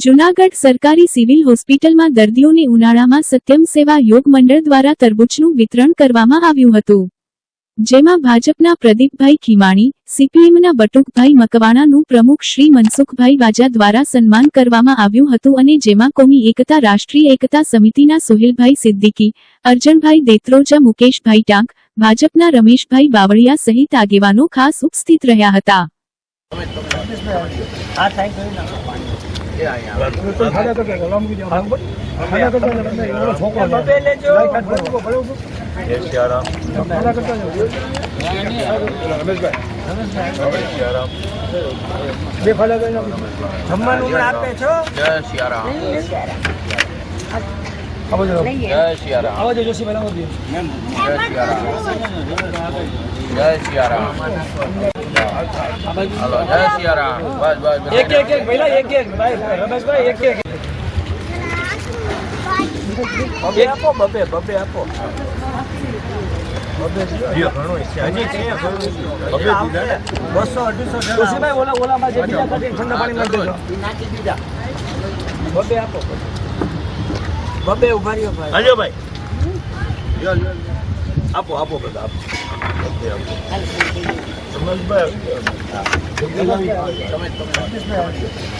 જૂનાગઢ સરકારી સિવિલ હોસ્પિટલમાં દર્દીઓને ઉનાળામાં સત્યમ સેવા યોગ મંડળ દ્વારા તરબૂચનું વિતરણ કરવામાં આવ્યું હતું, જેમાં ભાજપના પ્રદીપભાઈ ખીમાણી, સીપીએમના બટુકભાઈ મકવાણાનું પ્રમુખ શ્રી મનસુખભાઈ વાજા દ્વારા સન્માન કરવામાં આવ્યું હતું અને જેમાં કોમી એકતા રાષ્ટ્રીય એકતા સમિતિના સોહેલભાઈ સિદ્દીકી, અર્જણભાઈ દેત્રોજા, મુકેશભાઈ ટાંક, ભાજપના રમેશભાઈ બાવળિયા સહિત આગેવાનો ખાસ ઉપસ્થિત રહ્યા હતા। हेलो जय सिया राम। बस बस एक पहला एक भाई रमेश भाई एक बबे आपो बबे बबे आपो बबे दियो घणो છે હજી છે બબે દીધા 200 250 ઉસી ભાઈ ઓલા ઓલા માં જે બીજા કાઢી ઠંડા પાણી નાખી દેજો નાખી દીધા બબે આપો બબે ઉભા રહ્યો ભાઈ હાલો ભાઈ લ્યો આપો આપો બધા આપો બબે આપો સમજભાઈ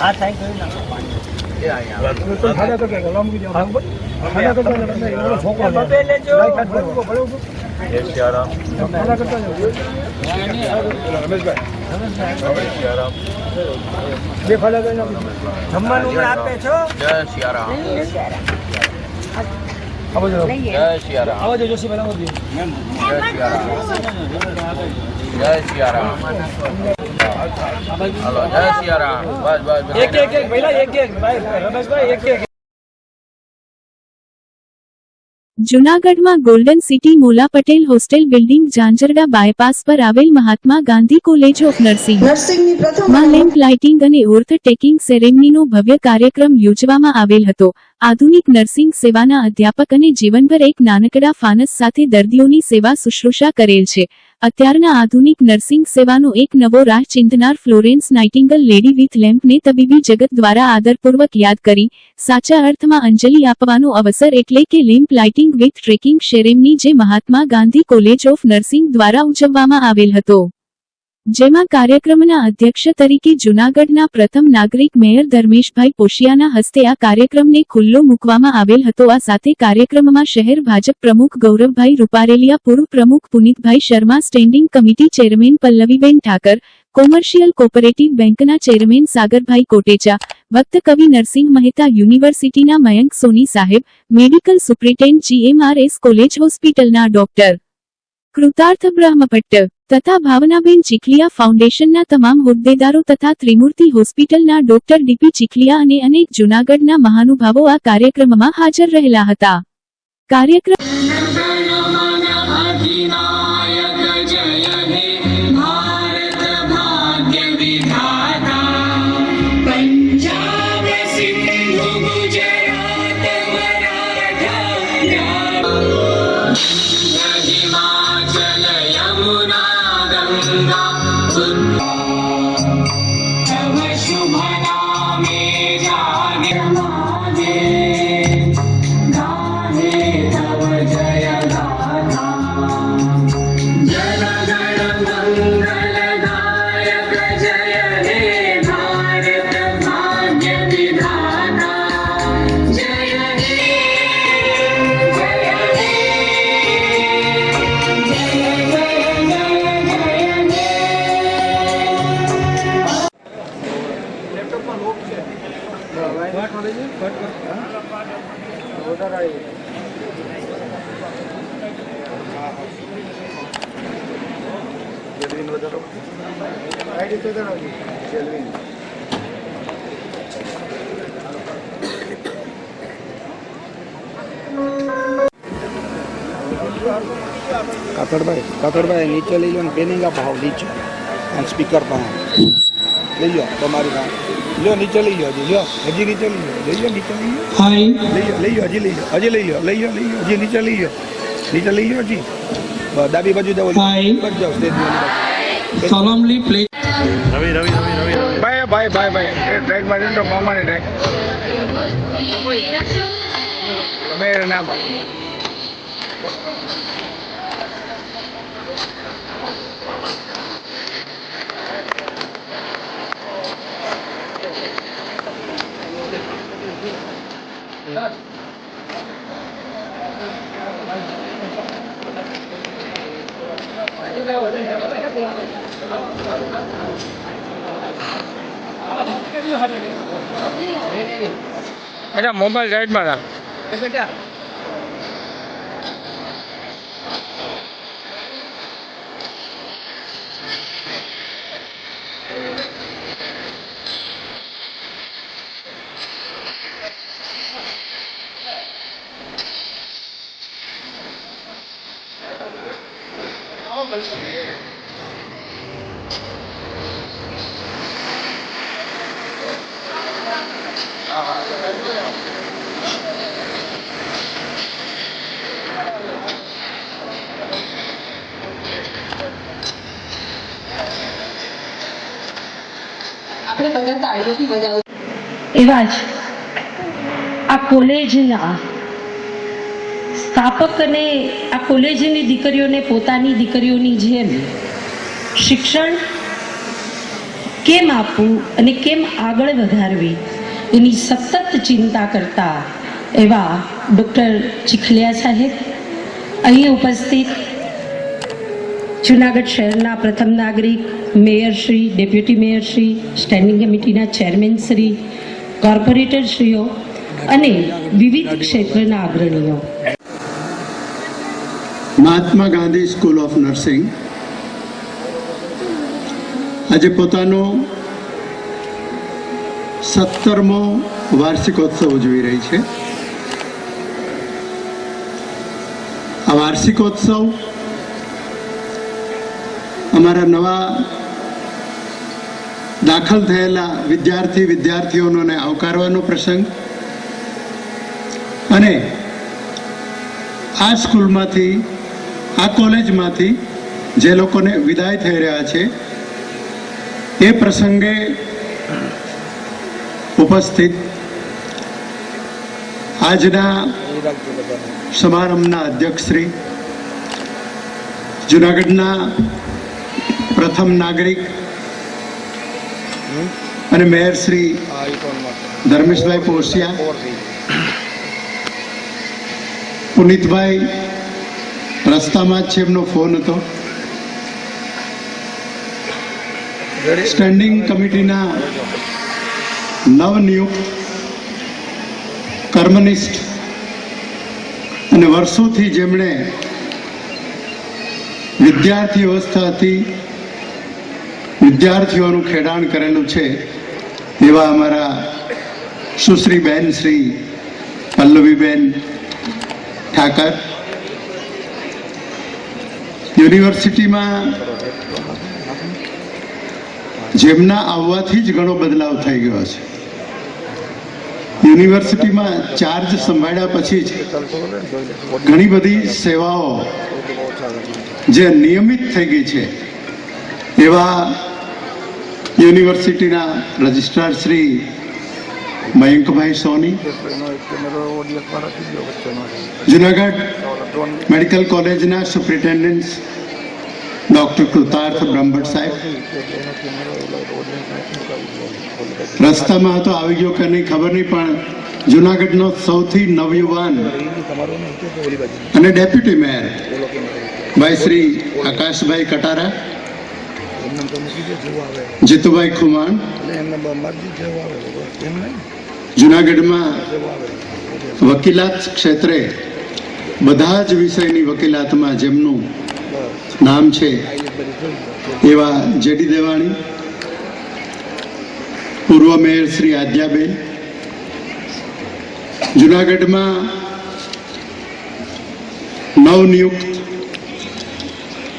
આ થાય કરી નાખો પાણી એ આયા તો ખાડા તો કે ગલામ કી જાવ ખાડા તો એનો છોકરો બબે લેજો એ સિયારામ ખાડા કરતા જાવ રમેશભાઈ સિયારામ બે ખાડા કરી નાખો જમવાનું આપે છો જય સિયારામ આવો જો જય સિયારામ આવો જો જોશી બનાવો દે જય સિયારામ जय सिया राम। हेलो जय सिया राम। बस बस एक पहला एक भाई रमेश भाई एक જૂનાગઢમાં ગોલ્ડન સિટી મોલા Patel hostel building Zanzarda bypass પર આવેલ મહાત્મા ગાંધી કોલેજ ઓફ નર્સિંગમાં લેમ્પ લાઇટિંગ અને ઓર્થ ટેકિંગ સેરેમનીનો ભવ્ય કાર્યક્રમ યોજવામાં આવેલ હતો। આધુનિક નર્સિંગ સેવાના અધ્યાપક અને જીવનભર એક નાનકડા ફાનસ સાથે દર્દીઓની સેવા શુશ્રૂષા કરેલ છે। અત્યારના આધુનિક નર્સિંગ સેવાનો એક નવો રાહ ચિંતનાર ફ્લોરેન્સ નાઇટિંગલ લેડી વિથ લેમ્પને તબીબી જગત દ્વારા આદરપૂર્વક યાદ કરી સાચા અર્થમાં અંજલિ આપવાનો અવસર એટલે કે lamp lighting with tracking ceremony જે Mahatma Gandhi college of nursing દ્વારા ઉજવવામાં આવેલ હતો, જેમાં કાર્યક્રમના અધ્યક્ષ તરીકે જૂનાગઢના પ્રથમ નાગરિક મેયર ધર્મેશભાઈ પોશિયાના હસ્તે આ કાર્યક્રમને ખુલ્લો મૂકવામાં આવેલ હતો। આ સાથે કાર્યક્રમમાં શહેર ભાજપ પ્રમુખ ગૌરવભાઈ રૂપારેલિયા, પૂર્વ પ્રમુખ Punitbhai Sharma, standing committee chairman Pallaviben Thakar, commercial cooperative બેંકના ચેરમેન સાગરભાઈ કોટેચા, વક્ત કવિ નરસિંહ મહેતા, યુનિવર્સિટીના મયંક સોની સાહેબ, મેડિકલ સુપ્રિન્ટેન્ડન્ટ GMRS કોલેજ હોસ્પિટલના ડોક્ટર કૃતાર્થ બ્રહ્મભટ્ટ તથા ભાવનાબેન ચીખલિયા, ફાઉન્ડેશનના તમામ હોદ્દેદારો તથા ત્રિમૂર્તિ હોસ્પિટલના ડોક્ટર ડીપી ચીખલિયા અને અનેક જૂનાગઢના મહાનુભાવો આ કાર્યક્રમમાં હાજર રહેલા હતા। કાર્યક્રમ કાતરભાઈ નીચે લઈ લો ને પેનિંગ આપો નીચે સ્પીકર પણ લઈ લો તમારી પાસે લ્યો નીચે લઈ લો હજી નીચે લઈ લો નીચે લઈ લો હજી લઈ લો હજી નીચે લઈ લો હજી ડાબી બાજુ જાઓ જાઓ સ્ટેજ solemnly pledge રવિ ભાઈ ટ્રેક મારી તો મામાને ટ્રેક તમે નામ અચ્છા મોબાઈલ સાઈડમાં રાખ બેટા આપણે બધા તાળીઓથી બજાવ એવા જ આ કોલેજના સ્થાપક અને આ કોલેજની દીકરીઓને પોતાની દીકરીઓની જેમ શિક્ષણ કેમ આપવું અને કેમ આગળ વધારવી એની સતત ચિંતા કરતા એવા ડૉક્ટર ચીખલિયા સાહેબ અહીં ઉપસ્થિત જૂનાગઢ શહેરના પ્રથમ નાગરિક મેયરશ્રી, ડેપ્યુટી મેયરશ્રી, સ્ટેન્ડિંગ કમિટીના ચેરમેનશ્રી, કોર્પોરેટરશ્રીઓ અને વિવિધ ક્ષેત્રના અગ્રણીઓ. Mahatma Gandhi school of nursing આજે પોતાનો 17મો વાર્ષિકોત્સવ ઉજવી રહી છે. આ વાર્ષિકોત્સવ અમારા નવા દાખલ થયેલા વિદ્યાર્થીઓને આવકારવાનો પ્રસંગ અને આ સ્કૂલમાંથી આ કોલેજમાંથી જે લોકોને વિદાય થઈ રહ્યા છે એ પ્રસંગે ઉપસ્થિત આજના સમારંભના અધ્યક્ષશ્રી, જૂનાગઢના પ્રથમ નાગરિક અને મેયર શ્રી ધર્મેશભાઈ પોસિયા, પુનિતભાઈ રસ્તામાં જ છે, એમનો ફોન હતો, સ્ટેન્ડિંગ કમિટીના નવનિયુક્ત કર્મનિષ્ઠ અને વર્ષોથી જેમણે વિદ્યાર્થી અવસ્થાથી વિદ્યાર્થીઓનું ખેડાણ કરેલું છે એવા અમારા સુશ્રી બેન શ્રી પલ્લવીબેન ઠાકર, યુનિવર્સિટીમાં જેમના આવવાથી જ ઘણો બદલાવ થઈ ગયો છે. યુનિવર્સિટીમાં ચાર્જ સંભાળ્યા પછી જ ઘણી બધી સેવાઓ જે નિયમિત થઈ ગઈ છે એવા યુનિવર્સિટીના રજિસ્ટ્રાર શ્રી મયંકભાઈ સોની, જુનાગઢ મેડિકલ કોલેજના સુપ્રિન્ટેન્ડન્ટ ડૉક્ટર કૃતાર્થ બ્રહ્મભટ્ટ સાહેબ, રસ્તામાં તો આવી ગયો કે નહીં ખબર નહીં, પણ જુનાગઢનો સૌથી નવયુવાન અને ડેપ્યુટી મેયર ભાઈ શ્રી આકાશભાઈ કટારા, જીતુભાઈ ખુમાણ, જુનાગઢમાં વકીલાત ક્ષેત્રે બધા જ વિષયની વકીલાતમાં જેમનું નામ છે એવા જેડી દેવાણી, પૂર્વ મેયર શ્રી આદ્યાબેન, જુનાગઢમાં નવનિયુક્ત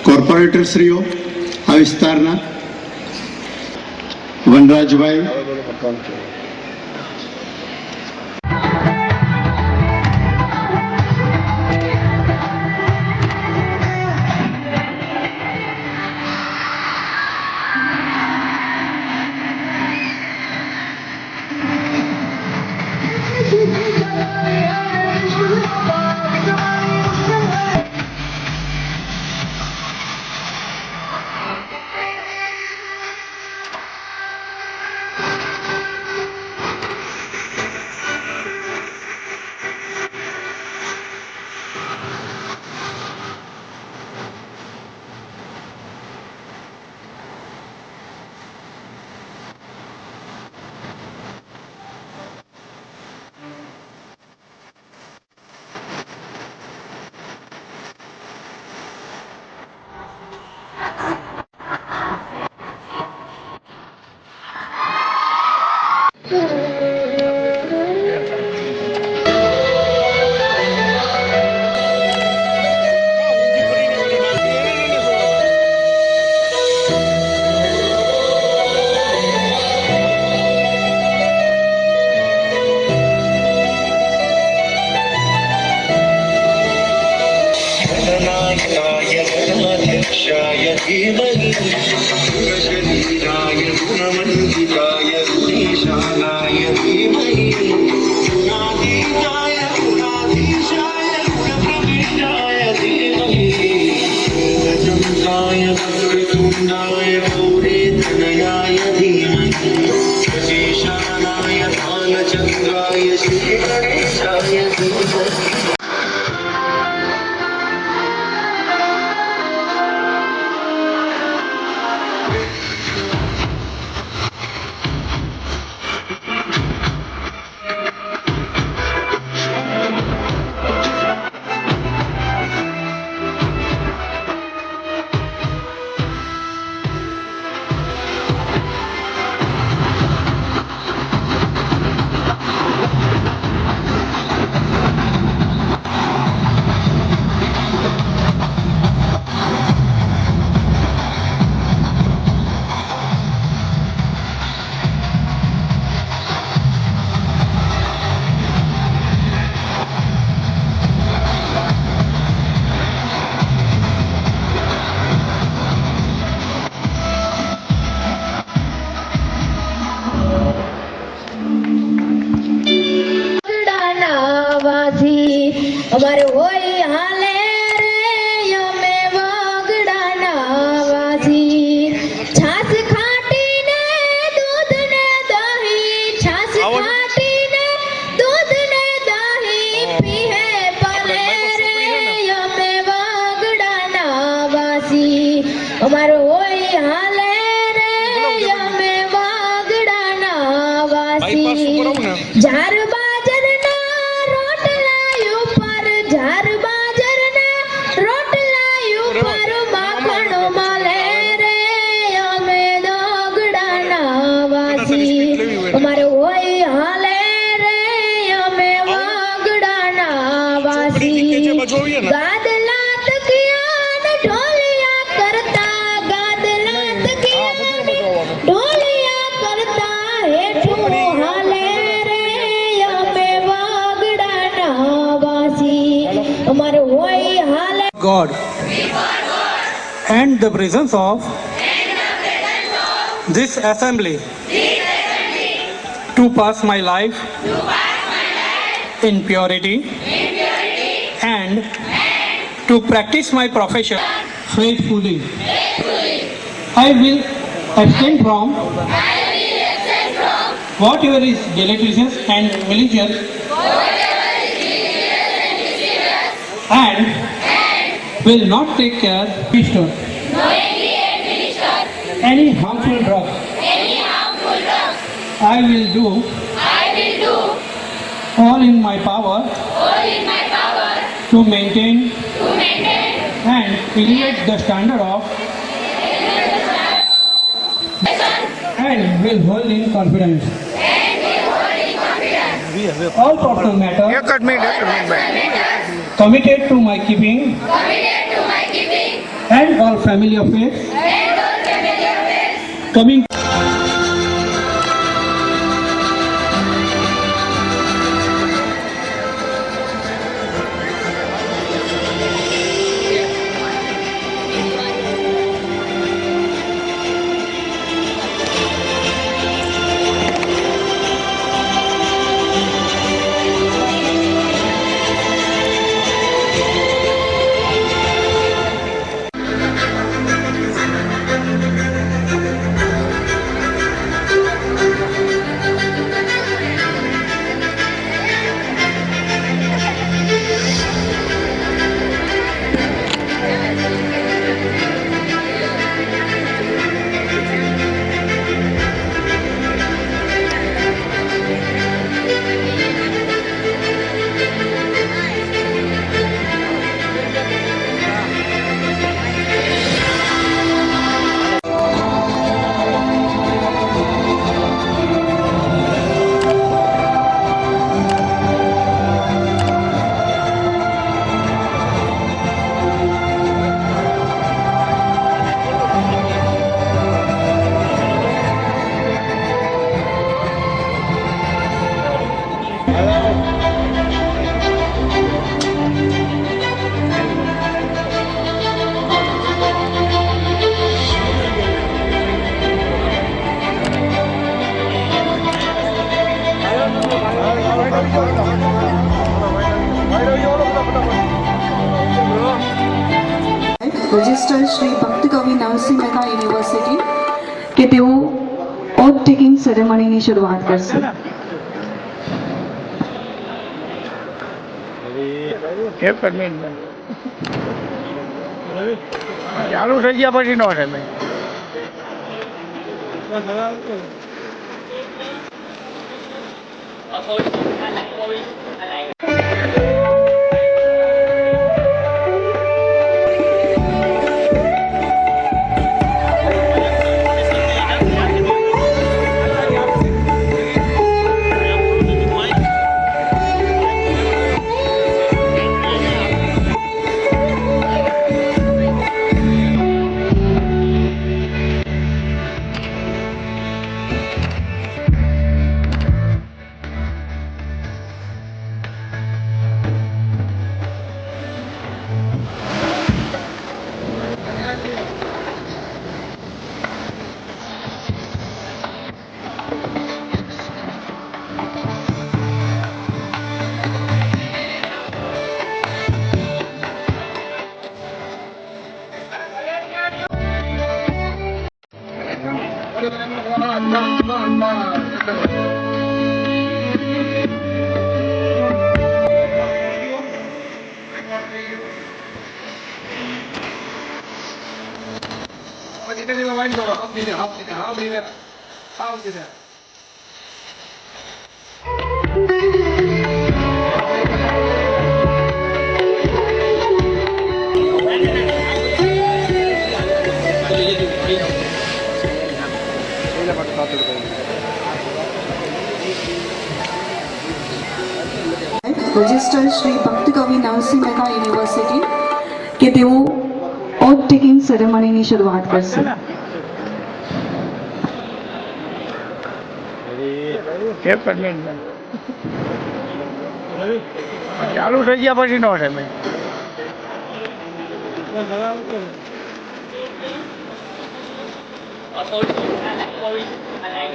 કોર્પોરેટરશ્રીઓ આ વિસ્તારના વનરાજભાઈ, शरीराय गुणवन्दिताय गुणेशानाय धीमहि गुणातीताय गुणाधीशाय गुणप्रविष्टाय धीमहि गजमुखाय वक्रतुण्डाय गौरीतनयाय धीमहि गजेशानाय बालचन्द्राय श्रीगणेशाय धीमहि અમારે હોય હાલે રે અમે વાગડાના વાસી છાસ ખાટીને દૂધ ને દહીં છાસ ખાટીને દૂધ ને દહીં પીહે પલે રે અમે વાગડાના વાસી અમારે હોય હાલે રે અમે વાગડાના વાસી જાર અમારે હોય હાલે રે અમે વાગડાના વાસી ગાદલા તકિયા ને ઢોલિયા કરતા ગાદલા તકિયા ને ઢોલિયા કરતા હેઠું હાલે રે અમે વાગડાના વાસી અમારે હોય હાલે God and the presence of this assembly to pass my life in purity and to practice my profession faithfully. I will abstain from whatever is deleterious and malicious and will not take care of any harmful drug. I will do all in my power to maintain and elevate the standard of and will hold in confidence all personal matters committed to my keeping and all family affairs coming register Shri ભક્ત કવિ Narsinh Mehta university કે તેઓ oath taking સેરેમનીની શરૂઆત કરશે. ચાલુ થઈ ગયા પછી નો છે ભાઈ. રજિસ્ટર શ્રી ભક્ત કવિ નરસિંહ મહેતા યુનિવર્સિટી કે તેઓ ઓથ ટેકિંગ સેરેમનીની શરૂઆત કરશે. ચાલુ થઈ ગયા પછી નો છે ભાઈ.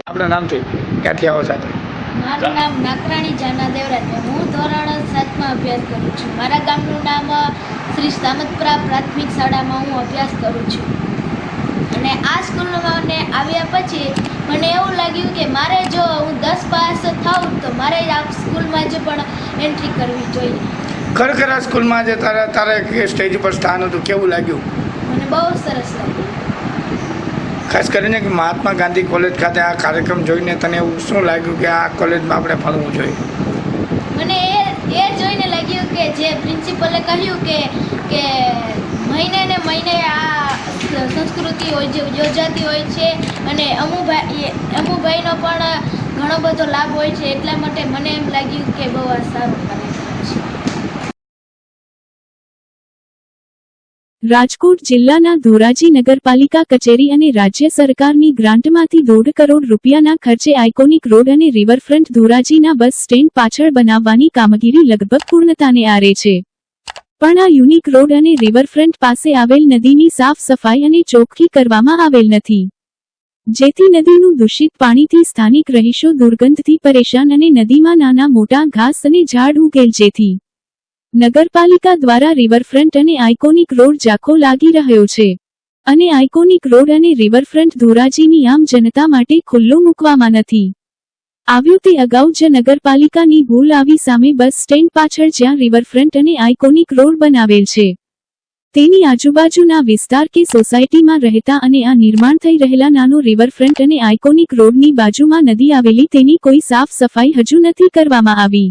આપણા નામથી ક્યાંથી આવો સાથે? મારું નામ નાકરાણી જાના દેવરાજ છે. હું ધોરણ 7માં અભ્યાસ કરું છું. મારા ગામનું નામ શ્રી સામતપુરા પ્રાથમિક શાળામાં હું અભ્યાસ કરું છું. અને આ સ્કૂલમાં મને આવ્યા પછી મને એવું લાગ્યું કે મારે જો હું 10 પાસ થાઉં તો મારે આ સ્કૂલમાં જ પણ એન્ટ્રી કરવી જોઈએ. ખરેખર આ સ્કૂલમાં જે તારે સ્ટેજ ઉપર સ્થાન હતું કેવું લાગ્યું? મને બહુ સરસ લાગ્યું. ખાસ કરીને કે મહાત્મા ગાંધી કોલેજ ખાતે આ કાર્યક્રમ જોઈને તને એવું શું લાગ્યું કે આ કોલેજમાં આપણે ભણવું જોઈએ? મને એ જોઈને લાગ્યું કે જે પ્રિન્સિપલે કહ્યું કે મહિને ને મહિને આ સંસ્કૃતિ યોજાતી હોય છે અને અમુભાઈનો પણ ઘણો બધો લાભ હોય છે. એટલા માટે મને એમ લાગ્યું કે બહુ આ સારું કાર્યક્રમ છે. રાજકોટ જિલ્લાના ધોરાજી નગરપાલિકા કચેરી અને રાજ્ય સરકારની ગ્રાન્ટમાંથી 1.5 કરોડ રૂપિયાના ખર્ચે આઇકોનિક રોડ અને રિવરફ્રન્ટ ધોરાજીના બસ સ્ટેન્ડ પાછળ બનાવવાની કામગીરી લગભગ પૂર્ણતાને આરે છે. પણ આ યુનિક રોડ અને રિવરફ્રન્ટ પાસે આવેલ નદીની સાફ સફાઈ અને ચોખ્ખી કરવામાં આવેલ નથી. જેથી નદીનું દૂષિત પાણીથી સ્થાનિક રહીશો દુર્ગંધથી પરેશાન અને નદીમાં નાના મોટા ઘાસ અને ઝાડ ઉગેલ, જેથી નગરપાલિકા દ્વારા રિવરફ્રન્ટ અને આઇકોનિક રોડ ઝાંખો લાગી રહ્યો છે. અને આઇકોનિક રોડ અને રિવરફ્રન્ટ ધોરાજીની આમ જનતા માટે ખુલ્લો મૂકવામાં નથી આવ્યું. તે અગાઉ જ નગરપાલિકાની ભૂલ આવી સામે બસ સ્ટેન્ડ પાછળ જ્યાં રિવરફ્રન્ટ અને આઇકોનિક રોડ બનાવેલ છે તેની આજુબાજુના વિસ્તાર કે સોસાયટીમાં રહેતા અને આ નિર્માણ થઈ રહેલા નાનો રિવરફ્રન્ટ અને આઇકોનિક રોડની બાજુમાં નદી આવેલી તેની કોઈ સાફ સફાઈ હજુ નથી કરવામાં આવી.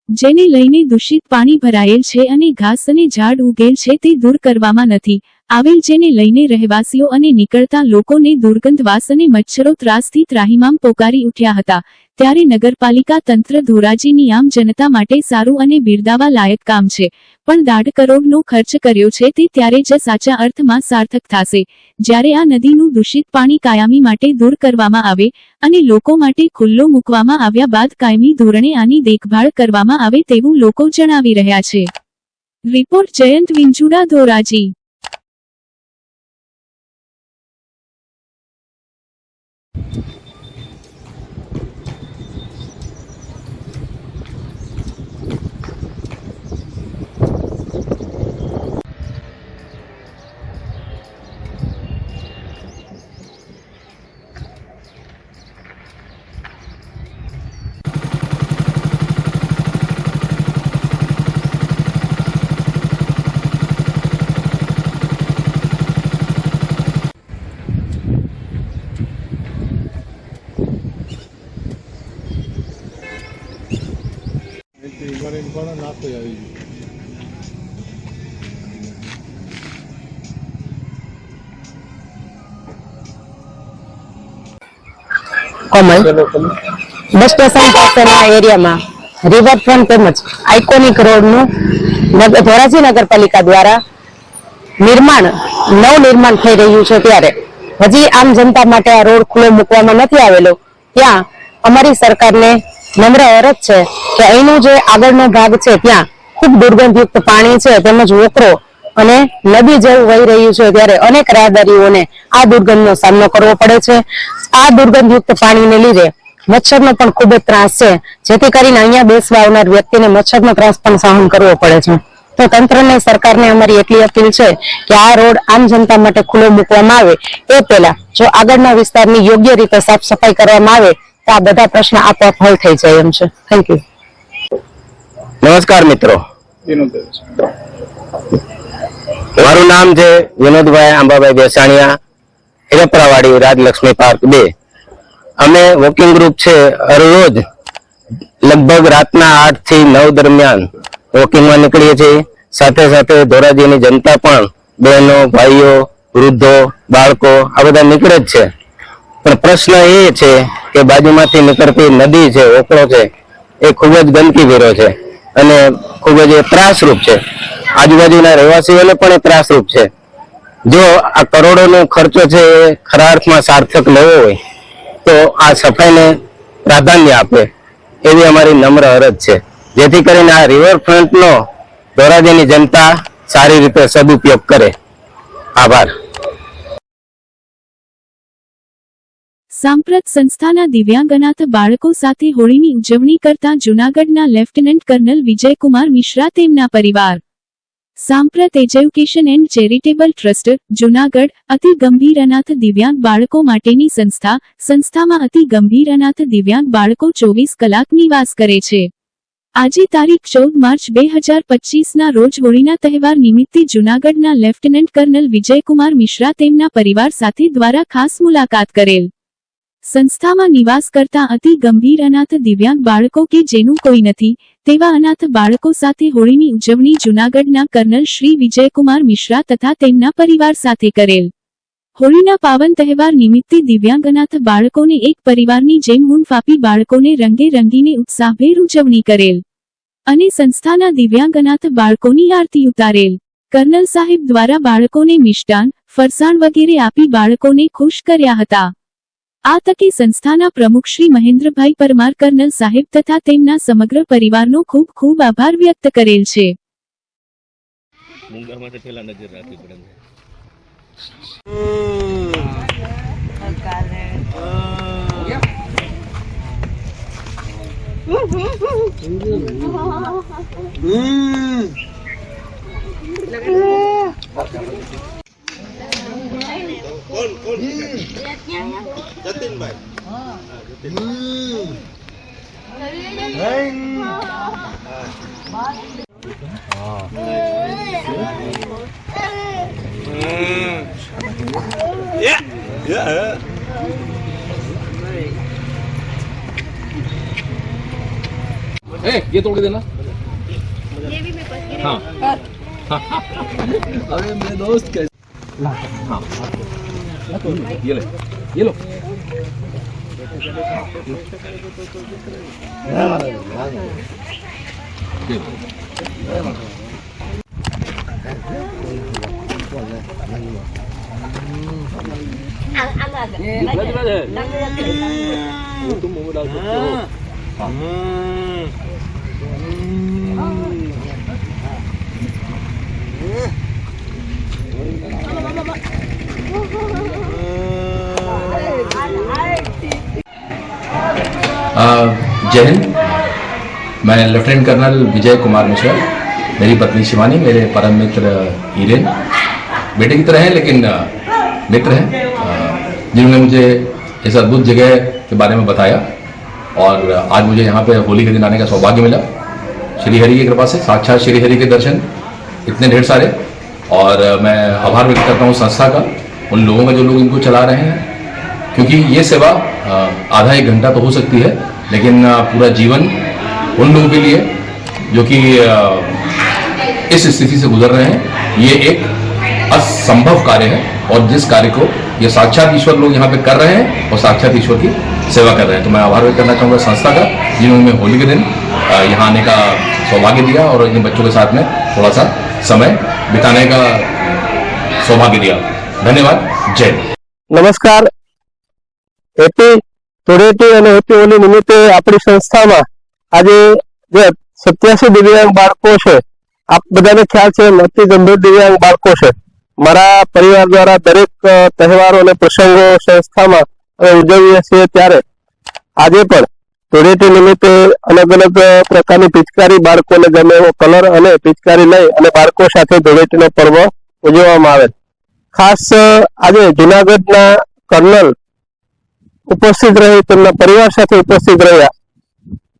જેને લઈને દૂષિત પાણી ભરાયેલ છે અને ઘાસ અને ઝાડ ઉગેલ છે તે દૂર કરવામાં નથી આવેલ, જેને લઈને રહેવાસીઓ અને નીકળતા લોકોને દુર્ગંધવાસ અને મચ્છરો ત્રાસથી ત્રાહિમામ પોકારી ઉઠ્યા હતા. ત્યારે નગરપાલિકા તંત્ર ધોરાજીની આમ જનતા માટે સારું અને બિરદાવા લાયક કામ છે, પણ 1.5 કરોડનો ખર્ચ કર્યો છે તે ત્યારે જ સાચા અર્થમાં સાર્થક થશે જ્યારે આ નદીનું દૂષિત પાણી કાયમી માટે દૂર કરવામાં આવે અને લોકો માટે ખુલ્લો મૂકવામાં આવ્યા બાદ કાયમી ધોરણે આની દેખભાળ કરવામાં આવે તેવું લોકો જણાવી રહ્યા છે. રિપોર્ટ જયંત વિંજુડા, ધોરાજી. કરીને પણ નાખો આવી ગયું. કોમલ બસ સ્ટેશન પાસેના એરિયામાં રિવરફ્રન્ટ તેમજ આઇકોનિક રોડનું ધોરાજી નગરપાલિકા દ્વારા નવનિર્માણ થઈ રહ્યું છે, ત્યારે હજી આમ જનતા માટે આ રોડ ખુલ્લો મૂકવામાં નથી આવેલો. ત્યાં અમારી સરકારને નમ્ર અરજ છે કે અહીંનો જે આગળનો ભાગ છે ત્યાં ખૂબ દુર્ગંધયુક્ત પાણી છે તેમજ વોકરો અને નદી જેવું વહી રહ્યું છે, ત્યારે અનેક રાહદારીઓને આ દુર્ગંધનો સામનો કરવો પડે છે. આ દુર્ગંધયુક્ત પાણીને લીધે મચ્છરનો પણ ખૂબ જ ત્રાસ છે, જેથી કરીને અહીંયા બેસવા આવનાર વ્યક્તિને મચ્છરનો ત્રાસ પણ સહન કરવો પડે છે. તો તંત્રને સરકારને અમારી એટલી અપીલ છે કે આ રોડ આમ જનતા માટે ખુલ્લો મૂકવામાં આવે એ પહેલા જો આગળના વિસ્તારની યોગ્ય રીતે સાફ સફાઈ કરવામાં આવે તો આ બધા પ્રશ્ન આપોઆપ હલ થઈ જાય એમ છે. Thank you. નમસ્કાર મિત્રો, મારું નામ છે વિનોદભાઈ આંબાભાઈ બેસાણીયા, હિરપરાવાડી, રાજલક્ષ્મી પાર્ક 2. અમે વોકિંગ ગ્રુપ છે, રોજ લગભગ રાતના 8 થી 9 દરમિયાન વોકિંગમાં નીકળીએ છીએ. સાથે સાથે ધોરાજીની જનતા પણ, બહેનો, ભાઈઓ, વૃદ્ધો, બાળકો આ બધા નીકળે જ છે. પણ પ્રશ્ન એ છે કે બાજુમાંથી નીકળતી નદી છે, ઓકળો છે, એ ખૂબ જ ગંદકી ભર્યો છે અને ખૂબ જ ત્રાસરૂપ છે. આજુબાજુના રહેવાસીઓને પણ એ ત્રાસરૂપ છે. જો આ કરોડોનો ખર્ચો છે એ ખરા અર્થમાં સાર્થક લેવો હોય તો આ સફાઈને પ્રાધાન્ય આપે એવી અમારી નમ્ર અરજ છે, જેથી કરીને આ રિવરફ્રન્ટનો ધોરાજીની જનતા સારી રીતે સદુપયોગ કરે. આભાર. સાંપ્રત સંસ્થાના દિવ્યાંગ અનાથ બાળકો સાથે હોળીની ઉજવણી કરતા જૂનાગઢના લેફ્ટનન્ટ કર્નલ વિજયકુમાર મિશ્રા તેમના પરિવાર. સાંપ્રત education and charitable trust, Junagadh અતિ ગંભીર અનાથ દિવ્યાંગ બાળકો માટેની સંસ્થા. સંસ્થામાં અતિ ગંભીર અનાથ દિવ્યાંગ બાળકો 24 કલાક નિવાસ કરે છે. આજે તારીખ 14 માર્ચ 2025ના રોજ હોળીના તહેવાર નિમિત્તે જૂનાગઢના લેફ્ટનન્ટ કર્નલ વિજયકુમાર મિશ્રા તેમના પરિવાર સાથે દ્વારા ખાસ મુલાકાત કરેલ. સંસ્થામાં નિવાસ કરતા અતિ ગંભીર અનાથ દિવ્યાંગ બાળકો કે જેનું કોઈ નથી તેવા અનાથ બાળકો સાથે હોળીની ઉજવણી જૂનાગઢના કર્નલ શ્રી વિજયકુમાર મિશ્રા તથા તેમના પરિવાર સાથે કરેલ. હોળીના પાવન તહેવાર નિમિત્તે દિવ્યાંગ અનાથ બાળકોને એક પરિવારની જેમ હૂંફ આપી બાળકોને રંગે રંગીને ઉત્સાહભેર ઉજવણી કરેલ અને સંસ્થાના દિવ્યાંગ અનાથ બાળકોની આરતી ઉતારેલ. કર્નલ સાહેબ દ્વારા બાળકોને મિષ્ટાન, ફરસાણ વગેરે આપી બાળકોને ખુશ કર્યા હતા. આ તકે સંસ્થાના પ્રમુખ શ્રી મહેન્દ્રભાઈ પરમાર કર્નલ સાહેબ તથા તેમના સમગ્ર પરિવારનો ખૂબ ખૂબ આભાર વ્યક્ત કરેલ છે. ये तोड़ के देना। ये भी मेरे पास हाँ अरे मेरे दोस्त कैसे हाँ ये ले, ये लो। तुम मोमो डाल सकते हो। जय हिंद। मैं लेफ्टिनेंट कर्नल विजय कुमार मिश्रा, मेरी पत्नी शिवानी, मेरे परम मित्र हीरेन, बेटे की तरह हैं लेकिन मित्र हैं, जिन्होंने मुझे इस अद्भुत जगह के बारे में बताया और आज मुझे यहाँ पे होली के दिन आने का सौभाग्य मिला। श्री हरि की कृपा से, साक्षात श्री हरि के दर्शन इतने ढेर सारे, और मैं आभार व्यक्त करता हूँ संस्था का, उन लोगों का जो लोग इनको चला रहे हैं, क्योंकि ये सेवा आधा एक घंटा तो हो सकती है लेकिन पूरा जीवन उन लोगों के लिए जो कि इस स्थिति से गुजर रहे हैं। ये एक असंभव कार्य है और जिस कार्य को ये साक्षात ईश्वर लोग यहाँ पे कर रहे हैं और साक्षात ईश्वर की सेवा कर रहे हैं, तो मैं आभार व्यक्त करना चाहूँगा संस्था का, जिन्होंने हमें होली के दिन यहाँ आने का सौभाग्य दिया और इन बच्चों के साथ में थोड़ा सा समय बिताने का सौभाग्य दिया। धन्यवाद। जय हिंद। નમસ્કાર. હેપી ધૂળેટી અને હેપી હોલી નિમિત્તે આપણી સંસ્થામાં આજે જે 87 દિવ્યાંગ બાળકો છે, આપ બધાને ખ્યાલ છે અતિ ગંભીર દિવ્યાંગ બાળકો છે. મારા પરિવાર દ્વારા દરેક તહેવારો અને પ્રસંગો સંસ્થામાં અમે ઉજવીએ છીએ, ત્યારે આજે પણ ધૂળેટી નિમિત્તે અલગ અલગ પ્રકારની પિચકારી બાળકોને ગમે એવો કલર અને પિચકારી લઈ અને બાળકો સાથે ધૂળેટીનો પર્વ ઉજવવામાં આવે. ખાસ આજે જુનાગઢના કર્નલ ઉપસ્થિત રહી તેમના પરિવાર સાથે ઉપસ્થિત રહ્યા.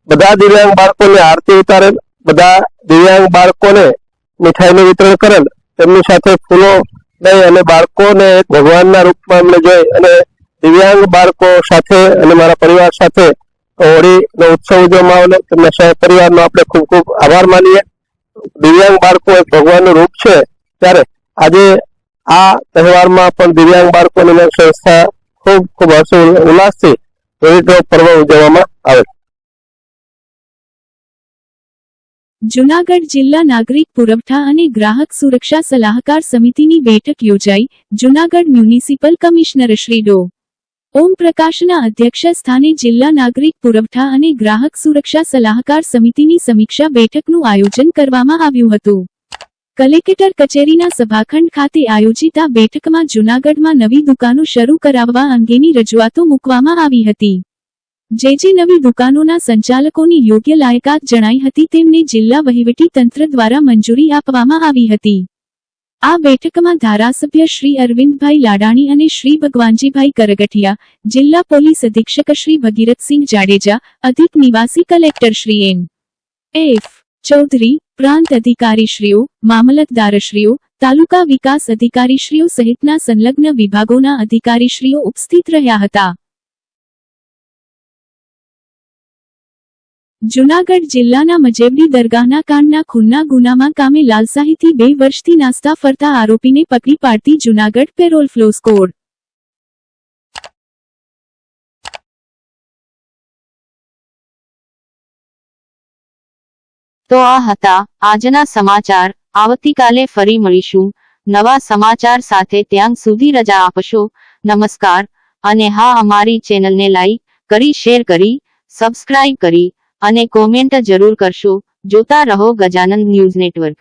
બધા દિવ્યાંગ બાળકોને આરતી ઉતારેલ, બધા દિવ્યાંગ બાળકોને મીઠાઈનું વિતરણ કરેલ, તેમની સાથે ફૂલો લઈ અને બાળકોને ભગવાનના રૂપમાં અમને જોઈ અને દિવ્યાંગ બાળકો સાથે અને મારા પરિવાર સાથે હોળીનો ઉત્સવ ઉજવવામાં આવેલો. તેમના સહપરિવારનો આપણે ખૂબ ખૂબ આભાર માનીએ. દિવ્યાંગ બાળકો એક ભગવાનનું રૂપ છે, ત્યારે આજે આ તહેવારમાં પણ દિવ્યાંગ બાળકોની સંસ્થા ખૂબ ખૂબ હર્ષ ઉલ્લાસથી હોળીનો પર્વ ઉજવવામાં આવે. જૂનાગઢ જિલ્લા નાગરિક પુરવઠા અને ગ્રાહક સુરક્ષા સલાહકાર સમિતિની બેઠક યોજાઈ. જૂનાગઢ મ્યુનિસિપલ કમિશનર શ્રી ડો. ઓમ પ્રકાશના અધ્યક્ષ સ્થાને જિલ્લા નાગરિક પુરવઠા અને ગ્રાહક સુરક્ષા સલાહકાર સમિતિની સમીક્ષા બેઠકનું આયોજન કરવામાં આવ્યું હતું. કલેક્ટર કચેરીના સભાખંડ ખાતે આયોજિત આ બેઠકમાં જૂનાગઢમાં નવી દુકાનો શરૂ કરાવવા અંગેની રજૂઆતો મૂકવામાં આવી હતી. જે નવી દુકાનોના સંચાલકોની યોગ્ય લાયકાત જણાઈ હતી તેમને જિલ્લા વહીવટી તંત્ર દ્વારા મંજૂરી આપવામાં આવી હતી. આ બેઠકમાં ધારાસભ્ય શ્રી અરવિંદભાઈ લાડાણી અને શ્રી ભગવાનજીભાઈ કરગઠિયા, જિલ્લા પોલીસ અધિક્ષક શ્રી ભગીરથસિંહ જાડેજા, અધિક નિવાસી કલેક્ટર શ્રી એમ. એફ. ચૌધરી, પ્રાંત અધિકારીશ્રીઓ, મામલતદારશ્રીઓ, તાલુકા વિકાસ અધિકારીશ્રીઓ સહિતના સંલગ્ન વિભાગોના અધિકારીશ્રીઓ ઉપસ્થિત રહ્યા હતા. જૂનાગઢ જિલ્લાના મજેવડી દરગાહના કાંડના ખૂનના ગુનામાં કામે લાલસાહીથી 2 વર્ષથી નાસ્તા ફરતા આરોપીને પકડી પાડતી જૂનાગઢ પેરોલ ફ્લો સ્કોડ. તો આ હતા આજના સમાચાર. આવતીકાલે ફરી મળીશું નવા સમાચાર સાથે. ત્યાં સુધી રજા આપશો. નમસ્કાર. અને હા, અમારી ચેનલને લાઈક કરી, શેર કરી, સબસ્ક્રાઇબ કરી અને કોમેન્ટ જરૂર કરશો. જોતા રહો ગજાનંદ ન્યૂઝ નેટવર્ક.